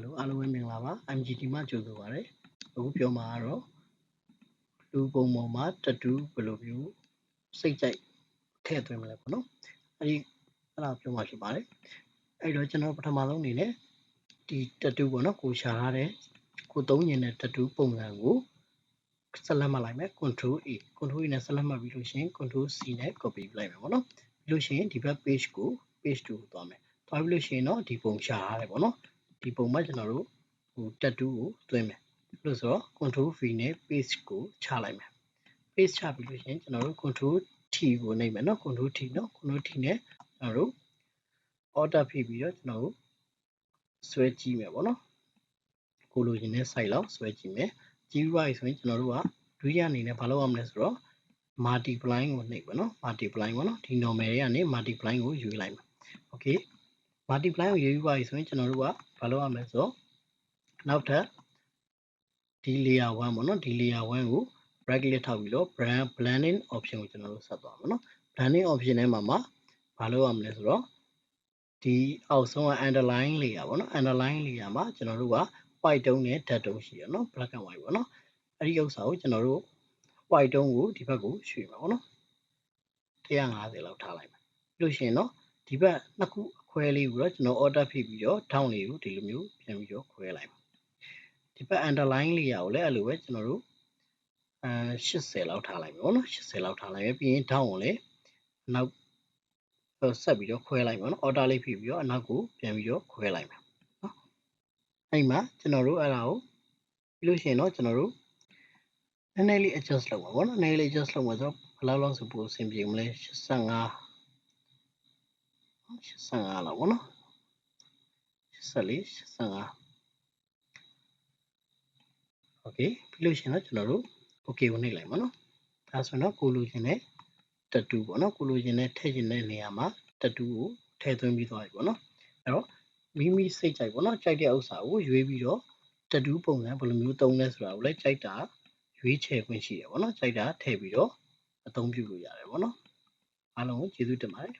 Hello အားလုံးပဲမင်္ဂလာပါ MGT မှာကြိုဆိုပါရစေအခုပြောမှာကတော့လူပုံပေါ်မှာ tattoo ဘယ်လိုမျိုးစိတ်ကြိုက်ထည့်သွင်းမလဲပေါ့နော်အဲ့ဒါပြောမှာဖြစ်ပါတယ်အဲ့တော့ကျွန်တော်ပထမဆုံးအနေနဲ့ဒီ tattoo ပေါ့နော်ကိုရှာထားတဲ့ကိုသုံးညင်တဲ့ tattoo ပုံစံကိုဆက်လက်မှတ်လိုက်မယ် control A နဲ့ဆက်လက်မှတ်ပြီးလို့ရှိရင် control C နဲ့ copy လိုက်မယ်ပေါ့နော်ပြီးလို့ရှိရင်ဒီဘက် page 2ကိုသွားမယ်သွားပြီးလို့ရှိရင်တော့ဒီပုံရှာထားတယ်ပေါ့နော်ဒီပုံမှာကျွန်တော်တို့tattoo ကိုသွင်းမယ်လို့ဆိုတော့ control V နဲ့ paste ကိုချလိုက်မယ် paste ချပြီးလို့ရှိရင်ကျွန်တော်တို့ control T ကိုနှိပ်မယ်နော် control T နဲ့ကျွန်တော်တို့ order ဖိပြီးတော့ကျွန်တော်တို့ဆွဲကြည့်မယ်ပေါ့နော်ကိုလိုချင်တဲ့ site လောက်ဆွဲကြည့်မယ်ကြည့်ပြီးဆိုရင်ကျွန်တော်တို့ကဒုတိယအနေနဲ့ဘာလုပ်ရမလဲဆိုတော့ multiply ကိုနှိပ်ပါနော် multiply ပေါ့နော်ဒီ normal တွေကနေ multiply ကိုယူလိုက်မယ် okay multiply ကိုယူပြီးဆိုရင်ကျွန်တော်တို့ကဘာလုပ်ရမလဲဆိုတော့နောက်ထပ်ဒီ layer 1ပေါ့နော်ဒီ layer 1ကို right click ထောက်ပြီးတော့ blending option ကိုကျွန်တော်တို့ဆက်သွားမယ်နော် blending option ထဲမှာဘာလုပ်ရမလဲဆိုတော့ဒီအောက်ဆုံးက underline layer ပေါ့နော် underline layer မှာကျွန်တော်တို့က white tone နဲ့ dead tone ရှိရနော် black and white ပေါ့နော်အဲ့ဒီဥစ္စာကိုကျွန်တော်တို့ white tone ကိုဒီဘက်ကိုရွှေ့မှာပေါ့နော်150လောက်ထားလိုက်မယ်ပြီးလို့ရှိရင်တော့ဒီဘက်နှစ်ခုအခွဲလေးကိုတော့ကျွန်တော် order ဖိပြီးတော့ down လေးကိုဒီလိုမျိုးပြန်ပြီးတော့ခွဲလိုက်မယ်ဒီဘက် underline layer ကိုလည်းအဲ့လိုပဲကျွန်တော်တို့80လောက်ထားလိုက်မယ်ပေါ့နော်80လောက်ထားလိုက်မယ်ပြီးရင် down ကိုလည်းနောက်ဆက်ပြီးတော့ခွဲလိုက်မယ်နော် order လေးဖိပြီးတော့အနောက်ကိုပြန်ပြီးတော့ခွဲလိုက်မယ်နော်အဲ့မှာကျွန်တော်တို့အဲ့ဒါကိုပြီးလို့ရှိရင်တော့ကျွန်တော်တို့နည်းနည်းလေး adjust လုပ်ပါပေါ့နော်နည်းနည်းလေး adjust လုပ်မှာဆိုတော့ဘယ်လောက်ဆိုပိုအဆင်ပြေမလဲ85လောက်ပေါ့နော်84 85 okay ပြီးလို့ရှိရင်တော့ကျွန်တော်တို့ okay ကိုနှိပ်လိုက်ပါနော်ဒါဆိုတော့ကိုလိုချင်တဲ့ tattoo ပေါ့နော်ကိုလိုချင်တဲ့ထည့်ချင်တဲ့နေရာမှာ tattoo ကိုထည့်သွင်းပြီးသွားပြီပေါ့နော်အဲ့တော့မိစိတ်ကြိုက်ပေါ့နော်ကြိုက်တဲ့ဥစ္စာကိုရွေးပြီးတော့ tattoo ပုံစံဘယ်လိုမျိုးသုံးလဲဆိုတာကိုလည်းကြိုက်တာရွေးချယ်ခွင့်ရှိတယ်ပေါ့နော်ကြိုက်တာထည့်ပြီးတော့အသုံးပြုလို့ရတယ်ပေါ့နော်အားလုံးကိုကျေးဇူးတင်ပါတယ်